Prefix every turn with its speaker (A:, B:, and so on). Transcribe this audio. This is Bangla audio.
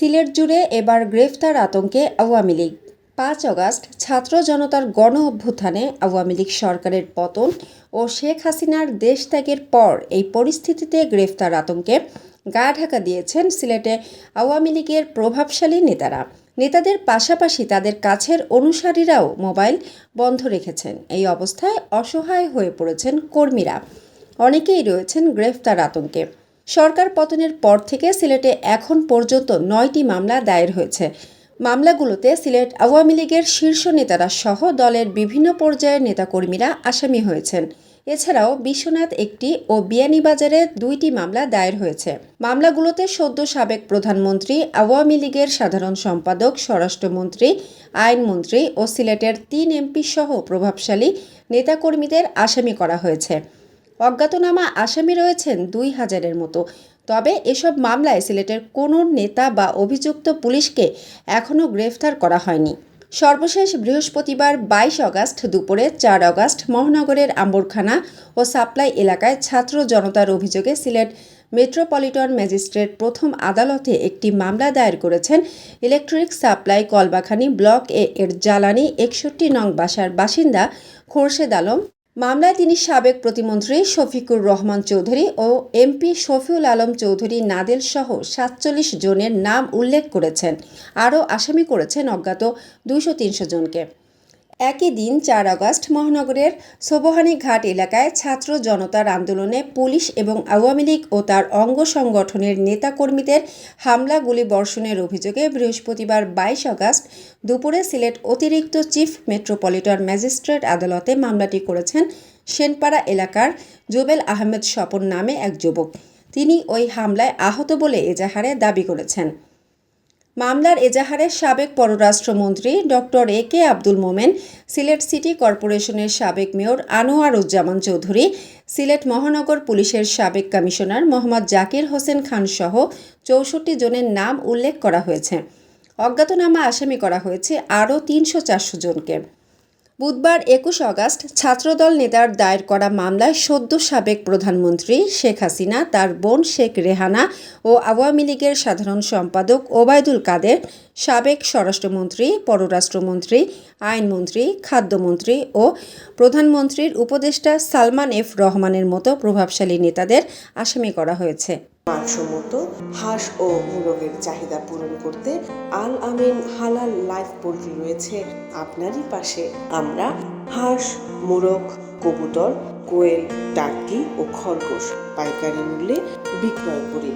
A: সিলেট জুড়ে এবার গ্রেফতার আতঙ্কে আওয়ামী লীগ। ৫ আগস্ট ছাত্র জনতার গণ অভ্যুত্থানে আওয়ামী লীগ সরকারের পতন ও শেখ হাসিনার দেশ ত্যাগের পর এই পরিস্থিতিতে গ্রেফতার আতঙ্কে গা ঢাকা দিয়েছেন সিলেটে আওয়ামী লীগের প্রভাবশালী নেতাদের পাশাপাশি তাদের কাছের অনুসারীরাও মোবাইল বন্ধ রেখেছেন। এই অবস্থায় অসহায় হয়ে পড়েছেন কর্মীরা। অনেকেই রয়েছেন গ্রেফতার আতঙ্কে। সরকার পতনের পর থেকে সিলেটে এখন পর্যন্ত ৯টি মামলা দায়ের হয়েছে। মামলাগুলোতে সিলেট আওয়ামী লীগের শীর্ষ নেতারা সহ দলের বিভিন্ন পর্যায়ের নেতাকর্মীরা আসামি হয়েছেন। এছাড়াও বিশ্বনাথ একটি ও বিয়ানীবাজারে 2টি মামলা দায়ের হয়েছে। মামলাগুলোতে সদ্য সাবেক প্রধানমন্ত্রী, আওয়ামী লীগের সাধারণ সম্পাদক, স্বরাষ্ট্রমন্ত্রী, আইনমন্ত্রী ও সিলেটের 3 এমপি সহ প্রভাবশালী নেতাকর্মীদের আসামি করা হয়েছে। অজ্ঞাতনামা আসামি রয়েছেন 2000-এর মতো। তবে এসব মামলায় সিলেটের কোনো নেতা বা অভিযুক্ত পুলিশকে এখনও গ্রেফতার করা হয়নি। সর্বশেষ বৃহস্পতিবার 22 আগস্ট দুপুরে 4 আগস্ট মহানগরের আম্বরখানা ও সাপ্লাই এলাকায় ছাত্র জনতার অভিযোগে সিলেট মেট্রোপলিটন ম্যাজিস্ট্রেট প্রথম আদালতে একটি মামলা দায়ের করেছেন ইলেকট্রিক সাপ্লাই কলবাখানী ব্লক এর জ্বালানি 61 নং বাসার বাসিন্দা খোরশেদ আলম। মামলায় তিনি সাবেক প্রতিমন্ত্রী শফিকুর রহমান চৌধুরী ও এমপি শফিউল আলম চৌধুরী নাদেল সহ 47 জনের নাম উল্লেখ করেছেন। আরও আসামি করেছেন অজ্ঞাত 200-300 জনকে। একই দিন 4 আগস্ট মহানগরের সোবহানী ঘাট এলাকায় ছাত্র জনতার আন্দোলনে পুলিশ এবং আওয়ামী লীগ ও তার অঙ্গ সংগঠনের নেতাকর্মীদের হামলা গুলিবর্ষণের অভিযোগে বৃহস্পতিবার 22 আগস্ট দুপুরে সিলেট অতিরিক্ত চিফ মেট্রোপলিটন ম্যাজিস্ট্রেট আদালতে মামলাটি করেছেন সেনপাড়া এলাকার জুবেল আহমেদ স্বপন নামে এক যুবক। তিনি ওই হামলায় আহত বলে এজাহারে দাবি করেছেন। মামলার এজাহারে সাবেক পররাষ্ট্রমন্ত্রী doctor A K Abdul Momen, Sylhet city কর্পোরেশনের সাবেক মেয়র আনোয়ারুজ্জামান চৌধুরী, সিলেট মহানগর পুলিশের সাবেক কমিশনার মোহাম্মদ জাকির হোসেন খান সহ 64 জনের নাম উল্লেখ করা হয়েছে। অজ্ঞাতনামা আসামি করা হয়েছে আরও 300-400 জনকে। বুধবার 21 আগস্ট ছাত্রদল নেতার দায়ের করা মামলায় সদ্য সাবেক প্রধানমন্ত্রী শেখ হাসিনা, তার বোন শেখ রেহানা ও আওয়ামী লীগের সাধারণ সম্পাদক ওবায়দুল কাদের, সাবেক স্বরাষ্ট্রমন্ত্রী, পররাষ্ট্রমন্ত্রী, আইনমন্ত্রী, খাদ্যমন্ত্রী ও প্রধানমন্ত্রীর উপদেষ্টা সালমান এফ রহমানের মতো প্রভাবশালী নেতাদের আসামি করা হয়েছে।
B: মানসম্মত হাঁস ও মোরগের চাহিদা পূরণ করতে আল আমিন হালাল লাইফ পোল্ট্রি রয়েছে আপনারই পাশে। আমরা হাঁস, মোরগ, কবুতর, কোয়েল, টার্কি ও খরগোশ পাইকারি মূল্যে বিক্রয় করি।